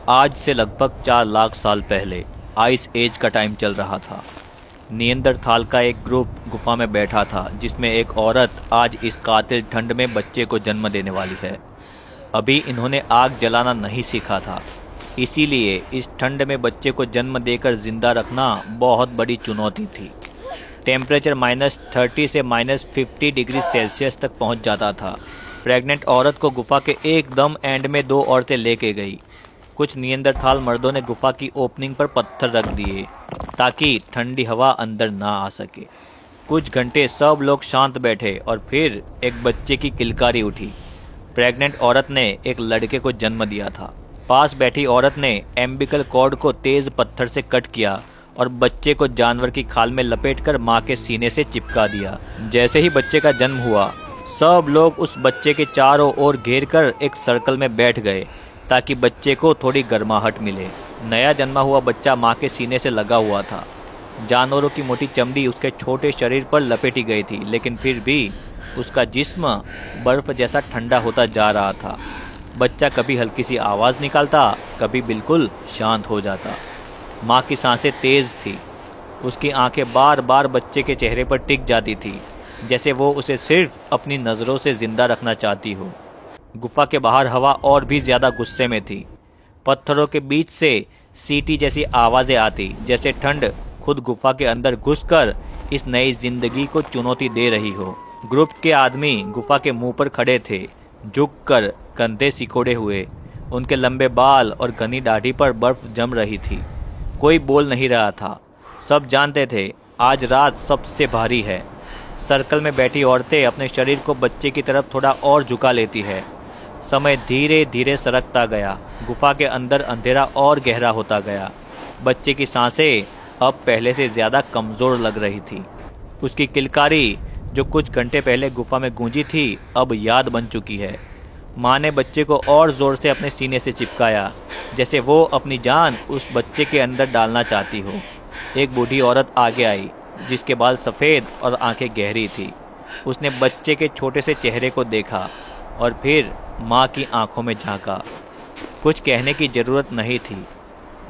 आज से लगभग 4 लाख साल पहले आइस एज का टाइम चल रहा था। नियंदरथाल का एक ग्रुप गुफा में बैठा था जिसमें एक औरत आज इस कातिल ठंड में बच्चे को जन्म देने वाली है। अभी इन्होंने आग जलाना नहीं सीखा था, इसीलिए इस ठंड में बच्चे को जन्म देकर जिंदा रखना बहुत बड़ी चुनौती थी। टेम्परेचर -30 से -50 डिग्री सेल्सियस तक पहुंच जाता था। प्रेग्नेंट औरत को गुफा के एकदम एंड में 2 औरतें लेके गई। कुछ नियंदरथाल मर्दों ने गुफा की ओपनिंग पर पत्थर रख दिए ताकि ठंडी हवा अंदर ना आ सके। कुछ घंटे सब लोग शांत बैठे और फिर एक बच्चे की किलकारी उठी। प्रेग्नेंट औरत ने एक लड़के को जन्म दिया था। पास बैठी औरत ने एम्बिकल कॉर्ड को तेज पत्थर से कट किया और बच्चे को जानवर की खाल में लपेटकर मां के सीने से चिपका दिया। जैसे ही बच्चे का जन्म हुआ, सब लोग उस बच्चे के चारों ओर घेर कर एक सर्कल में बैठ गए ताकि बच्चे को थोड़ी गर्माहट मिले। नया जन्मा हुआ बच्चा मां के सीने से लगा हुआ था। जानवरों की मोटी चमड़ी उसके छोटे शरीर पर लपेटी गई थी, लेकिन फिर भी उसका जिस्म बर्फ जैसा ठंडा होता जा रहा था। बच्चा कभी हल्की सी आवाज़ निकालता, कभी बिल्कुल शांत हो जाता। माँ की सांसें तेज़ थी। उसकी आंखें बार बार बच्चे के चेहरे पर टिक जाती थी, जैसे वो उसे सिर्फ अपनी नज़रों से ज़िंदा रखना चाहती हो। गुफा के बाहर हवा और भी ज़्यादा गुस्से में थी। पत्थरों के बीच से सीटी जैसी आवाज़ें आती, जैसे ठंड खुद गुफा के अंदर घुसकर इस नई जिंदगी को चुनौती दे रही हो। ग्रुप के आदमी गुफा के मुंह पर खड़े थे, झुककर कंधे सिकोड़े हुए। उनके लंबे बाल और घनी दाढ़ी पर बर्फ जम रही थी। कोई बोल नहीं रहा था। सब जानते थे आज रात सबसे भारी है। सर्कल में बैठी औरतें अपने शरीर को बच्चे की तरफ थोड़ा और झुका लेती है। समय धीरे धीरे सरकता गया। गुफा के अंदर अंधेरा और गहरा होता गया। बच्चे की सांसें अब पहले से ज़्यादा कमज़ोर लग रही थी। उसकी किलकारी जो कुछ घंटे पहले गुफा में गूंजी थी, अब याद बन चुकी है। माँ ने बच्चे को और ज़ोर से अपने सीने से चिपकाया, जैसे वो अपनी जान उस बच्चे के अंदर डालना चाहती हो। एक बूढ़ी औरत आगे आई, जिसके बाल सफ़ेद और आंखें गहरी थी। उसने बच्चे के छोटे से चेहरे को देखा और फिर माँ की आंखों में झांका। कुछ कहने की ज़रूरत नहीं थी।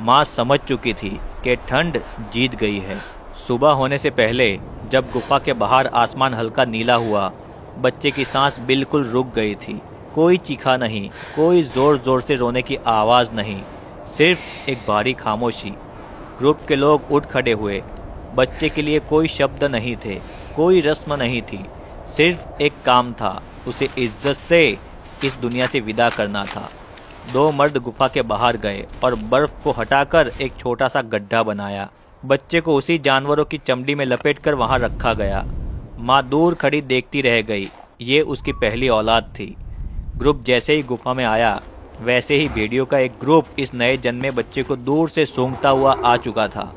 माँ समझ चुकी थी कि ठंड जीत गई है। सुबह होने से पहले जब गुफा के बाहर आसमान हल्का नीला हुआ, बच्चे की सांस बिल्कुल रुक गई थी। कोई चीखा नहीं, कोई ज़ोर ज़ोर से रोने की आवाज़ नहीं, सिर्फ एक भारी खामोशी। ग्रुप के लोग उठ खड़े हुए। बच्चे के लिए कोई शब्द नहीं थे, कोई रस्म नहीं थी, सिर्फ एक काम था, उसे इज्जत से इस दुनिया से विदा करना था। 2 मर्द गुफा के बाहर गए और बर्फ़ को हटाकर एक छोटा सा गड्ढा बनाया। बच्चे को उसी जानवरों की चमड़ी में लपेटकर वहां रखा गया। माँ दूर खड़ी देखती रह गई। ये उसकी पहली औलाद थी। ग्रुप जैसे ही गुफा में आया, वैसे ही भेड़ियों का एक ग्रुप इस नए जन्मे बच्चे को दूर से सूंघता हुआ आ चुका था।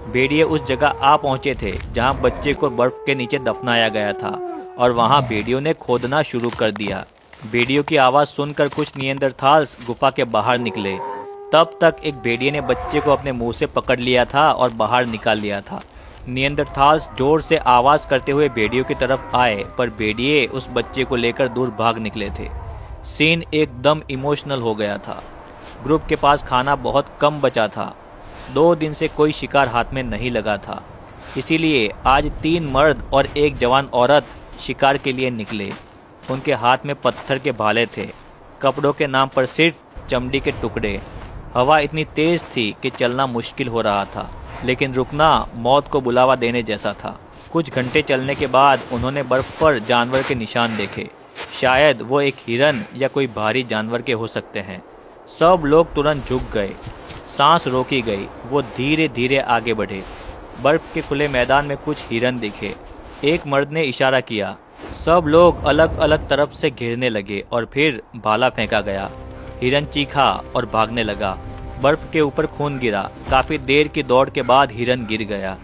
भेड़िए उस जगह आ पहुंचे थे जहां बच्चे को बर्फ के नीचे दफनाया गया था, और वहां भेड़ियों ने खोदना शुरू कर दिया। भेड़ियों की आवाज़ सुनकर कुछ नियंदरथाल्स गुफा के बाहर निकले। तब तक एक भेड़िए ने बच्चे को अपने मुंह से पकड़ लिया था और बाहर निकाल लिया था। नियंदरथाल्स जोर से आवाज़ करते हुए भेड़ियों की तरफ आए, पर भेड़िए उस बच्चे को लेकर दूर भाग निकले थे। सीन एकदम इमोशनल हो गया था। ग्रुप के पास खाना बहुत कम बचा था। 2 दिन से कोई शिकार हाथ में नहीं लगा था, इसीलिए आज 3 मर्द और एक जवान औरत शिकार के लिए निकले। उनके हाथ में पत्थर के भाले थे, कपड़ों के नाम पर सिर्फ चमड़ी के टुकड़े। हवा इतनी तेज़ थी कि चलना मुश्किल हो रहा था, लेकिन रुकना मौत को बुलावा देने जैसा था। कुछ घंटे चलने के बाद उन्होंने बर्फ़ पर जानवर के निशान देखे। शायद वो एक हिरन या कोई भारी जानवर के हो सकते हैं। सब लोग तुरंत झुक गए। सांस रोकी गई। वो धीरे धीरे आगे बढ़े। बर्फ़ के खुले मैदान में कुछ हिरन दिखे। एक मर्द ने इशारा किया। सब लोग अलग अलग तरफ से घेरने लगे और फिर भाला फेंका गया। हिरन चीखा और भागने लगा। बर्फ के ऊपर खून गिरा। काफ़ी देर की दौड़ के बाद हिरन गिर गया।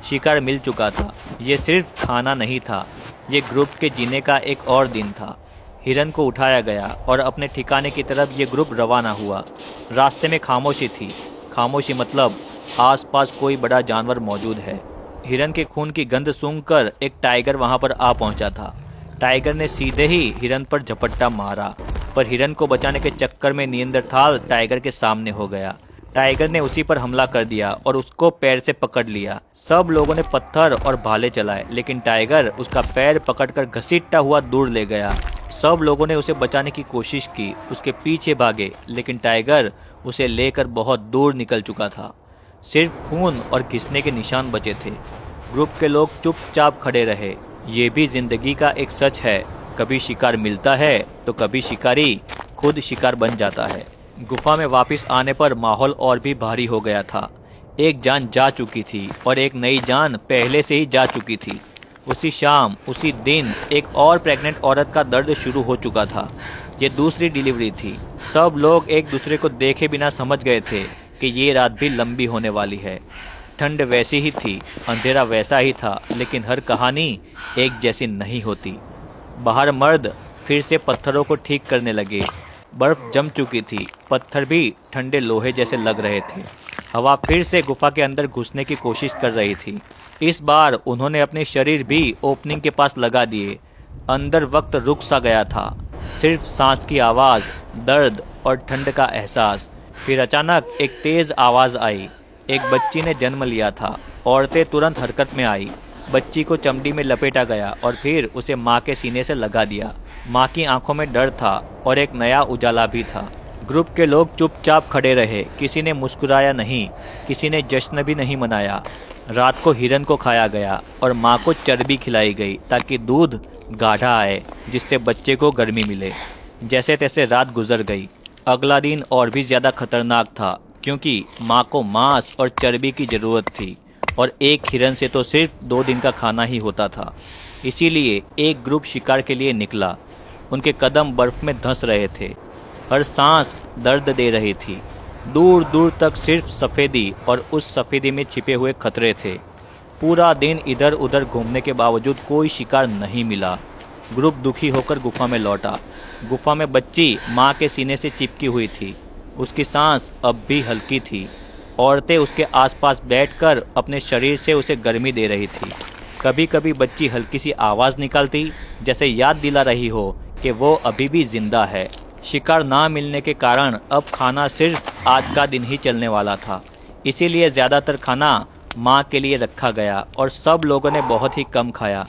शिकार मिल चुका था। ये सिर्फ खाना नहीं था, ये ग्रुप के जीने का एक और दिन था। हिरन को उठाया गया और अपने ठिकाने की तरफ ये ग्रुप रवाना हुआ। रास्ते में खामोशी थी। खामोशी मतलब आसपास कोई बड़ा जानवर मौजूद है। हिरन के खून की गंध सूंघकर एक टाइगर वहां पर आ पहुंचा था। टाइगर ने सीधे ही हिरन पर झपट्टा मारा। पर हिरन को बचाने के चक्कर में नियंदरथाल टाइगर के सामने हो गया। टाइगर ने उसी पर हमला कर दिया और उसको पैर से पकड़ लिया। सब लोगों ने पत्थर और भाले चलाए, लेकिन टाइगर उसका पैर पकड़कर घसीटता हुआ दूर ले गया। सब लोगों ने उसे बचाने की कोशिश की, उसके पीछे भागे, लेकिन टाइगर उसे लेकर बहुत दूर निकल चुका था। सिर्फ खून और घिसने के निशान बचे थे। ग्रुप के लोग चुपचाप खड़े रहे। ये भी जिंदगी का एक सच है, कभी शिकार मिलता है तो कभी शिकारी खुद शिकार बन जाता है। गुफा में वापस आने पर माहौल और भी भारी हो गया था। एक जान जा चुकी थी और एक नई जान पहले से ही जा चुकी थी। उसी शाम, उसी दिन एक और प्रेग्नेंट औरत का दर्द शुरू हो चुका था। ये दूसरी डिलीवरी थी। सब लोग एक दूसरे को देखे बिना समझ गए थे कि ये रात भी लंबी होने वाली है। ठंड वैसी ही थी, अंधेरा वैसा ही था, लेकिन हर कहानी एक जैसी नहीं होती। बाहर मर्द फिर से पत्थरों को ठीक करने लगे। बर्फ जम चुकी थी, पत्थर भी ठंडे लोहे जैसे लग रहे थे। हवा फिर से गुफा के अंदर घुसने की कोशिश कर रही थी। इस बार उन्होंने अपने शरीर भी ओपनिंग के पास लगा दिए। अंदर वक्त रुक सा गया था, सिर्फ सांस की आवाज़, दर्द और ठंड का एहसास। फिर अचानक एक तेज़ आवाज़ आई। एक बच्ची ने जन्म लिया था। औरतें तुरंत हरकत में आई। बच्ची को चमड़ी में लपेटा गया और फिर उसे माँ के सीने से लगा दिया। माँ की आंखों में डर था और एक नया उजाला भी था। ग्रुप के लोग चुपचाप खड़े रहे। किसी ने मुस्कुराया नहीं, किसी ने जश्न भी नहीं मनाया। रात को हिरन को खाया गया और माँ को चर्बी खिलाई गई ताकि दूध गाढ़ा आए, जिससे बच्चे को गर्मी मिले। जैसे तैसे रात गुजर गई। अगला दिन और भी ज़्यादा खतरनाक था, क्योंकि माँ को मांस और चर्बी की ज़रूरत थी और एक हिरन से तो सिर्फ 2 दिन का खाना ही होता था। इसीलिए एक ग्रुप शिकार के लिए निकला। उनके कदम बर्फ में धंस रहे थे, हर सांस दर्द दे रही थी। दूर दूर तक सिर्फ सफ़ेदी और उस सफ़ेदी में छिपे हुए खतरे थे। पूरा दिन इधर उधर घूमने के बावजूद कोई शिकार नहीं मिला। ग्रुप दुखी होकर गुफा में लौटा। गुफा में बच्ची माँ के सीने से चिपकी हुई थी। उसकी सांस अब भी हल्की थी। औरतें उसके आसपास बैठकर अपने शरीर से उसे गर्मी दे रही थी। कभी कभी बच्ची हल्की सी आवाज़ निकालती, जैसे याद दिला रही हो कि वो अभी भी जिंदा है। शिकार ना मिलने के कारण अब खाना सिर्फ आज का दिन ही चलने वाला था। इसीलिए ज़्यादातर खाना माँ के लिए रखा गया और सब लोगों ने बहुत ही कम खाया।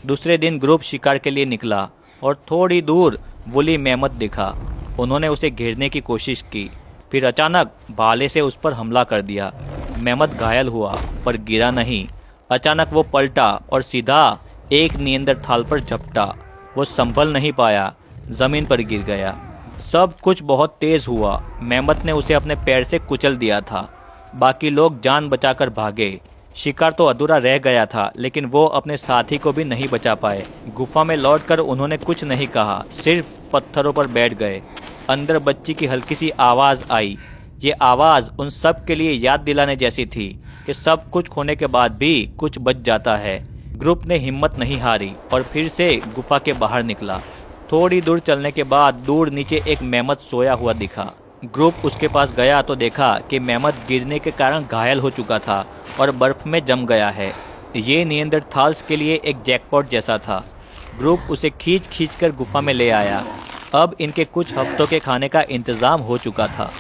दूसरे दिन ग्रुप शिकार के लिए निकला और थोड़ी दूर वुली मेमत दिखा। उन्होंने उसे घेरने की कोशिश की, फिर अचानक भाले से उस पर हमला कर दिया। मेमत घायल हुआ पर गिरा नहीं। अचानक वो पलटा और सीधा एक नियंदरथाल पर झपटा। वो संभल नहीं पाया, ज़मीन पर गिर गया। सब कुछ बहुत तेज़ हुआ। मेमत ने उसे अपने पैर से कुचल दिया था। बाकी लोग जान बचाकर भागे। शिकार तो अधूरा रह गया था, लेकिन वो अपने साथी को भी नहीं बचा पाए। गुफा में लौटकर उन्होंने कुछ नहीं कहा, सिर्फ पत्थरों पर बैठ गए। अंदर बच्ची की हल्की सी आवाज़ आई। ये आवाज़ उन सब के लिए याद दिलाने जैसी थी कि सब कुछ खोने के बाद भी कुछ बच जाता है। ग्रुप ने हिम्मत नहीं हारी और फिर से गुफा के बाहर निकला। थोड़ी दूर चलने के बाद दूर नीचे एक मेमत सोया हुआ दिखा। ग्रुप उसके पास गया तो देखा कि मेमत गिरने के कारण घायल हो चुका था और बर्फ में जम गया है। ये नियंदरथाल्स के लिए एक जैकपॉट जैसा था। ग्रुप उसे खींच कर गुफा में ले आया। अब इनके कुछ हफ्तों के खाने का इंतज़ाम हो चुका था।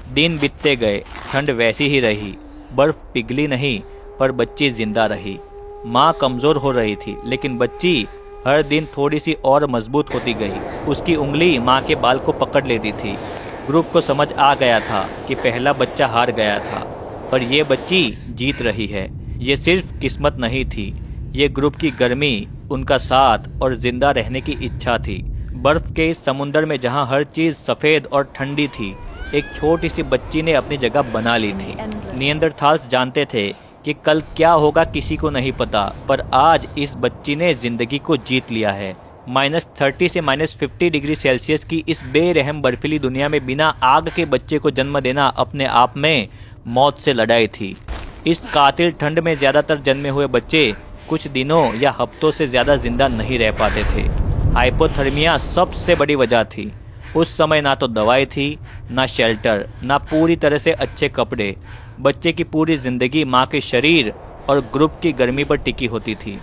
दिन बीतते गए, ठंड वैसी ही रही। बर्फ पिघली नहीं, पर बच्ची जिंदा रही। माँ कमज़ोर हो रही थी, लेकिन बच्ची हर दिन थोड़ी सी और मजबूत होती गई। उसकी उंगली माँ के बाल को पकड़ लेती थी। ग्रुप को समझ आ गया था कि पहला बच्चा हार गया था, पर यह बच्ची जीत रही है। ये सिर्फ किस्मत नहीं थी, ये ग्रुप की गर्मी, उनका साथ और जिंदा रहने की इच्छा थी। बर्फ के इस समुंदर में जहाँ हर चीज़ सफ़ेद और ठंडी थी, एक छोटी सी बच्ची ने अपनी जगह बना ली थी। नियंदरथाल्स जानते थे कि कल क्या होगा किसी को नहीं पता, पर आज इस बच्ची ने ज़िंदगी को जीत लिया है। -30 से -50 डिग्री सेल्सियस की इस बेरहम बर्फीली दुनिया में बिना आग के बच्चे को जन्म देना अपने आप में मौत से लड़ाई थी। इस कातिल ठंड में ज़्यादातर जन्मे हुए बच्चे कुछ दिनों या हफ्तों से ज़्यादा जिंदा नहीं रह पाते थे। हाइपोथर्मिया सबसे बड़ी वजह थी। उस समय ना तो दवाई थी, ना शेल्टर, ना पूरी तरह से अच्छे कपड़े। बच्चे की पूरी ज़िंदगी माँ के शरीर और ग्रुप की गर्मी पर टिकी होती थी।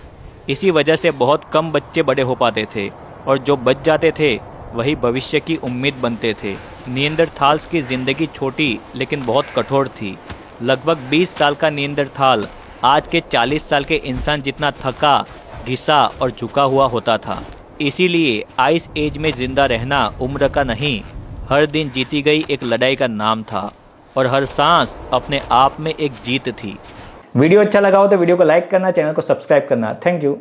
इसी वजह से बहुत कम बच्चे बड़े हो पाते थे और जो बच जाते थे वही भविष्य की उम्मीद बनते थे। निएंदरथाल्स की ज़िंदगी छोटी लेकिन बहुत कठोर थी। लगभग 20 साल का निएंदरथाल आज के 40 साल के इंसान जितना थका, घिसा और झुका हुआ होता था। इसीलिए आइस एज में ज़िंदा रहना उम्र का नहीं, हर दिन जीती गई एक लड़ाई का नाम था और हर सांस अपने आप में एक जीत थी। वीडियो अच्छा लगा हो तो वीडियो को लाइक करना, चैनल को सब्सक्राइब करना। Thank you.